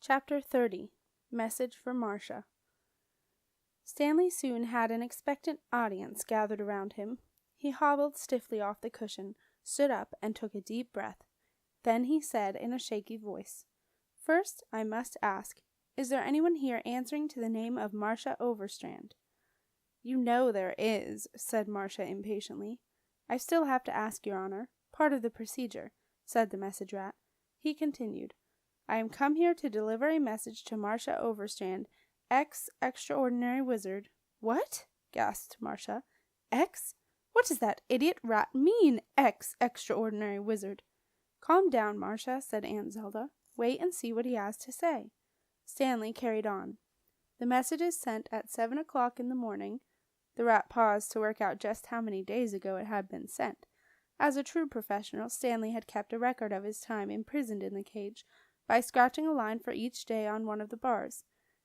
Chapter 30. Message for Marcia. Stanley soon had an expectant audience gathered around him. He hobbled stiffly off the cushion, stood up, and took a deep breath. Then he said in a shaky voice, "First, I must ask, is there anyone here answering to the name of Marcia Overstrand?" "You know there is," said Marcia impatiently. "I still have to ask, Your Honor. Part of the procedure," said the message rat. He continued, "I am come here to deliver a message to Marcia Overstrand, ex-extraordinary wizard." "What?" gasped Marcia. "Ex? What does that idiot rat mean, ex-extraordinary wizard?" "Calm down, Marcia," said Aunt Zelda. "Wait and see what he has to say." Stanley carried on. "The message is sent at 7 o'clock in the morning." The rat paused to work out just how many days ago it had been sent. As a true professional, Stanley had kept a record of his time imprisoned in the cage, by scratching a line for each day on one of the bars.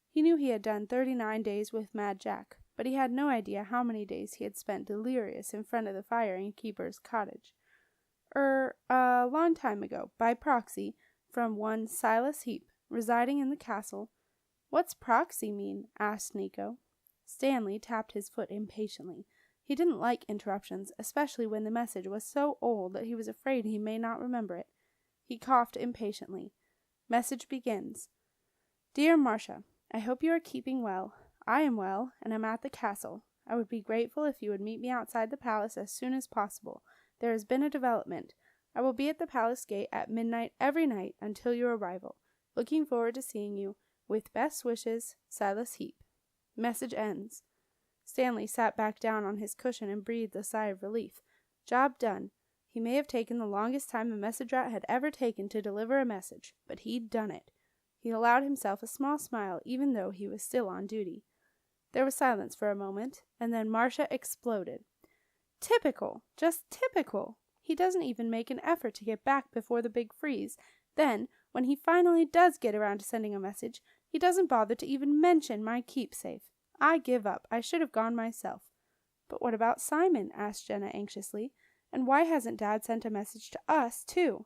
He knew he had done 39 days with Magyk, but he had no idea how many days he had spent delirious in front of the fire in Keeper's cottage. A long time ago, by proxy, from one Silas Heap, residing in the castle. "What's proxy mean?" asked Nico. Stanley tapped his foot impatiently. He didn't like interruptions, especially when the message was so old that he was afraid he may not remember it. He coughed impatiently. Message begins. "Dear Marcia, I hope you are keeping well. I am well, and am at the castle. I would be grateful if you would meet me outside the palace as soon as possible. There has been a development. I will be at the palace gate at midnight every night until your arrival. Looking forward to seeing you. With best wishes, Silas Heap." Message ends. Stanley sat back down on his cushion and breathed a sigh of relief. Job done. He may have taken the longest time a message rat had ever taken to deliver a message, but he'd done it. He allowed himself a small smile, even though he was still on duty. There was silence for a moment, and then Marcia exploded. "Typical! Just typical! He doesn't even make an effort to get back before the big freeze. Then, when he finally does get around to sending a message, he doesn't bother to even mention my keepsake. I give up. I should have gone myself." "But what about Simon?" asked Jenna anxiously. "And why hasn't Dad sent a message to us, too?"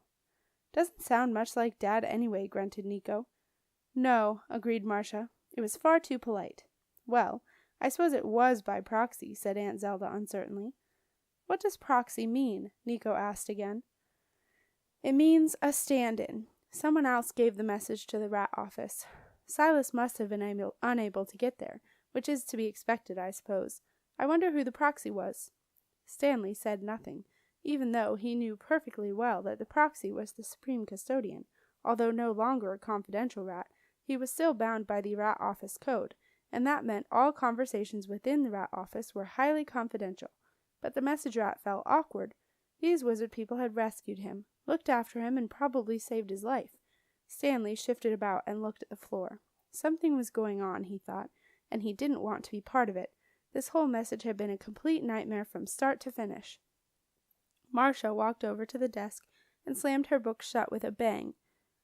"Doesn't sound much like Dad anyway," grunted Nico. "No," agreed Marcia. "It was far too polite." "Well, I suppose it was by proxy," said Aunt Zelda uncertainly. "What does proxy mean?" Nico asked again. "It means a stand-in. Someone else gave the message to the rat office. Silas must have been unable to get there, which is to be expected, I suppose. I wonder who the proxy was." Stanley said nothing, even though he knew perfectly well that the proxy was the supreme custodian. Although no longer a confidential rat, he was still bound by the rat office code, and that meant all conversations within the rat office were highly confidential. But the message rat felt awkward. These wizard people had rescued him, looked after him, and probably saved his life. Stanley shifted about and looked at the floor. Something was going on, he thought, and he didn't want to be part of it. This whole message had been a complete nightmare from start to finish. Marcia walked over to the desk and slammed her book shut with a bang.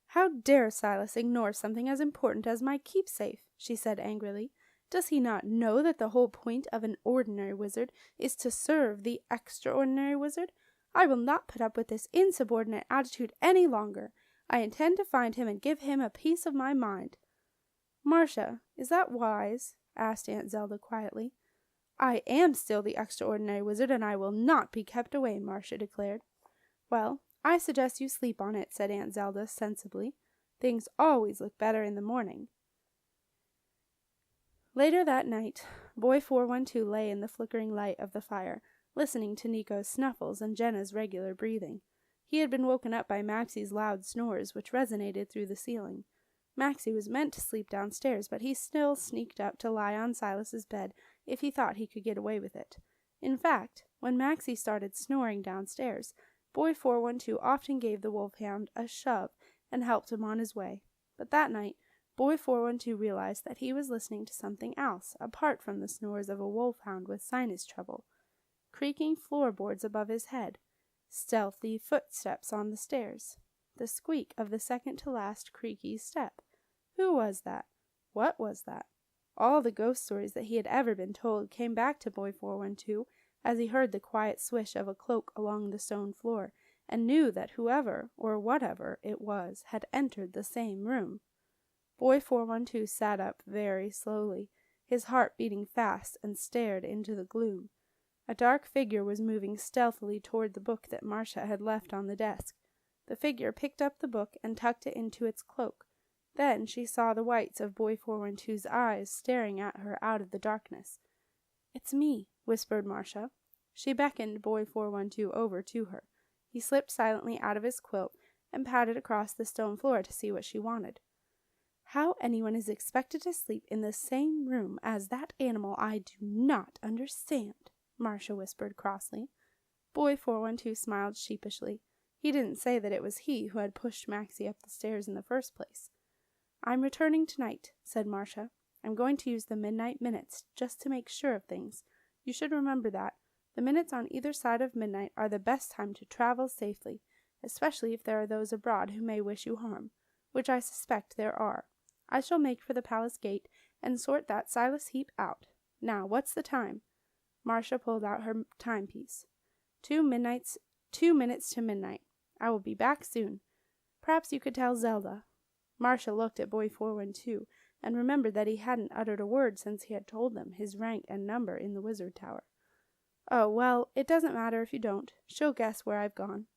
"How dare Silas ignore something as important as my keepsake?" she said angrily. "Does he not know that the whole point of an ordinary wizard is to serve the extraordinary wizard? I will not put up with this insubordinate attitude any longer. I intend to find him and give him a piece of my mind." "Marcia, is that wise?" asked Aunt Zelda quietly. "I am still the extraordinary wizard, and I will not be kept away," Marcia declared. "Well, I suggest you sleep on it," said Aunt Zelda sensibly. "Things always look better in the morning." Later that night, Boy 412 lay in the flickering light of the fire, listening to Nico's snuffles and Jenna's regular breathing. He had been woken up by Maxie's loud snores, which resonated through the ceiling. Maxie was meant to sleep downstairs, but he still sneaked up to lie on Silas's bed if he thought he could get away with it. In fact, when Maxie started snoring downstairs, Boy 412 often gave the wolfhound a shove and helped him on his way. But that night, Boy 412 realized that he was listening to something else, apart from the snores of a wolfhound with sinus trouble. Creaking floorboards above his head. Stealthy footsteps on the stairs. The squeak of the second-to-last creaky step. Who was that? What was that? All the ghost stories that he had ever been told came back to Boy 412 as he heard the quiet swish of a cloak along the stone floor, and knew that whoever or whatever it was had entered the same room. Boy 412 sat up very slowly, his heart beating fast, and stared into the gloom. A dark figure was moving stealthily toward the book that Marcia had left on the desk. The figure picked up the book and tucked it into its cloak. Then she saw the whites of Boy 412's eyes staring at her out of the darkness. "It's me," whispered Marcia. She beckoned Boy 412 over to her. He slipped silently out of his quilt and padded across the stone floor to see what she wanted. "How anyone is expected to sleep in the same room as that animal I do not understand," Marcia whispered crossly. Boy 412 smiled sheepishly. He didn't say that it was he who had pushed Maxie up the stairs in the first place. "I'm returning tonight," said Marcia. "I'm going to use the midnight minutes, just to make sure of things. You should remember that. The minutes on either side of midnight are the best time to travel safely, especially if there are those abroad who may wish you harm, which I suspect there are. I shall make for the palace gate and sort that Silas Heap out. Now, what's the time?" Marcia pulled out her timepiece. 2 minutes to midnight. I will be back soon. Perhaps you could tell Zelda." Marcia looked at Boy 412 and remembered that he hadn't uttered a word since he had told them his rank and number in the wizard tower. "Oh, well, it doesn't matter if you don't. She'll guess where I've gone."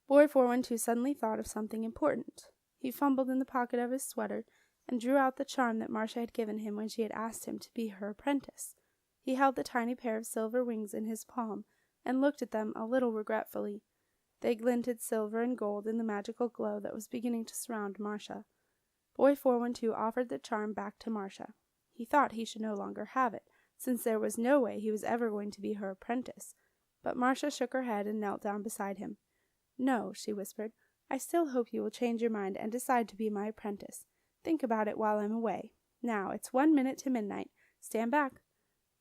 Boy 412 suddenly thought of something important. He fumbled in the pocket of his sweater and drew out the charm that Marcia had given him when she had asked him to be her apprentice. He held the tiny pair of silver wings in his palm and looked at them a little regretfully. They glinted silver and gold in the magical glow that was beginning to surround Marcia. Boy 412 offered the charm back to Marcia. He thought he should no longer have it, since there was no way he was ever going to be her apprentice. But Marcia shook her head and knelt down beside him. "No," she whispered. "I still hope you will change your mind and decide to be my apprentice. Think about it while I'm away. Now, it's 1 minute to midnight. Stand back."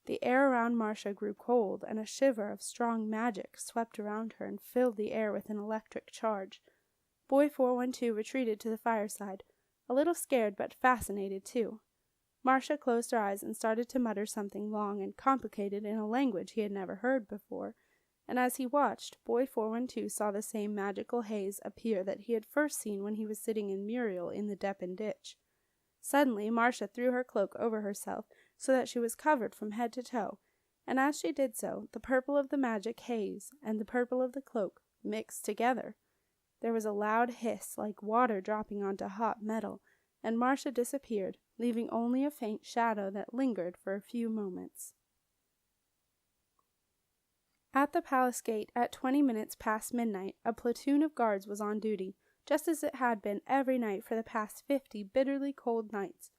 The air around Marcia grew cold, and a shiver of strong magic swept around her and filled the air with an electric charge. Boy 412 retreated to the fireside, a little scared but fascinated too. Marcia closed her eyes and started to mutter something long and complicated in a language he had never heard before, and as he watched, Boy 412 saw the same magical haze appear that he had first seen when he was sitting in Muriel in the Deppen ditch. Suddenly Marcia threw her cloak over herself so that she was covered from head to toe, and as she did so, the purple of the magic haze and the purple of the cloak mixed together. There was a loud hiss like water dropping onto hot metal, and Marcia disappeared, leaving only a faint shadow that lingered for a few moments. At the palace gate, at 20 minutes past midnight, a platoon of guards was on duty, just as it had been every night for the past 50 bitterly cold nights.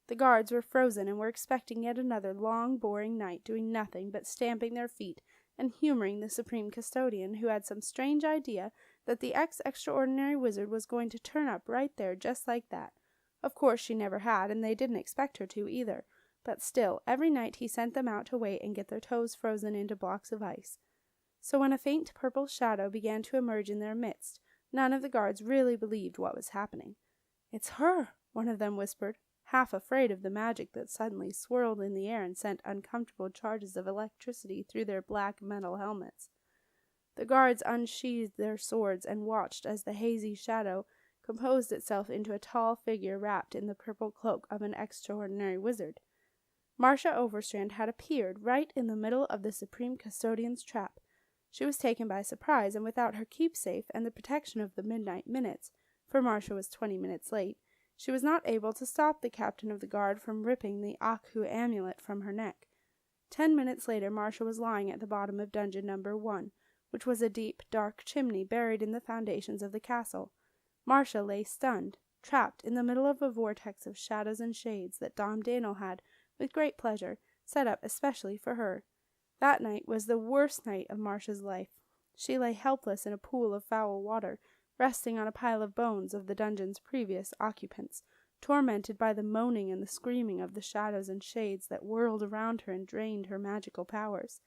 The guards were frozen and were expecting yet another long, boring night, doing nothing but stamping their feet and humoring the supreme custodian, who had some strange idea that the extraordinary wizard was going to turn up right there just like that. Of course she never had, and they didn't expect her to either, but still, every night he sent them out to wait and get their toes frozen into blocks of ice. So when a faint purple shadow began to emerge in their midst, none of the guards really believed what was happening. "It's her," one of them whispered, half afraid of the magic that suddenly swirled in the air and sent uncomfortable charges of electricity through their black metal helmets. The guards unsheathed their swords and watched as the hazy shadow composed itself into a tall figure wrapped in the purple cloak of an extraordinary wizard. Marcia Overstrand had appeared right in the middle of the supreme custodian's trap. She was taken by surprise, and without her keepsafe and the protection of the midnight minutes, for Marcia was 20 minutes late, she was not able to stop the captain of the guard from ripping the Akhu amulet from her neck. 10 minutes later Marcia was lying at the bottom of dungeon number 1, which was a deep, dark chimney buried in the foundations of the castle. Marcia lay stunned, trapped in the middle of a vortex of shadows and shades that Dom Daniel had, with great pleasure, set up especially for her. That night was the worst night of Marcia's life. She lay helpless in a pool of foul water, resting on a pile of bones of the dungeon's previous occupants, tormented by the moaning and the screaming of the shadows and shades that whirled around her and drained her magical powers.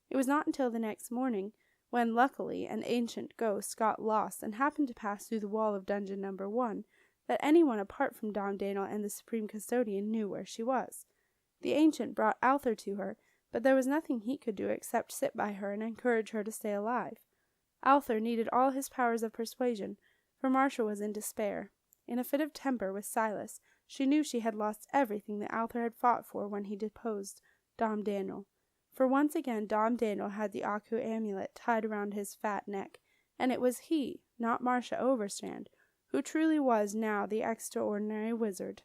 It was not until the next morning, when luckily an ancient ghost got lost and happened to pass through the wall of dungeon number 1, that anyone apart from Dom Daniel and the supreme custodian knew where she was. The ancient brought Alther to her, but there was nothing he could do except sit by her and encourage her to stay alive. Alther needed all his powers of persuasion, for Marcia was in despair. In a fit of temper with Silas, she knew she had lost everything that Arthur had fought for when he deposed Dom Daniel. For once again Dom Daniel had the Aku amulet tied around his fat neck, and it was he, not Marcia Overstrand, who truly was now the extraordinary wizard.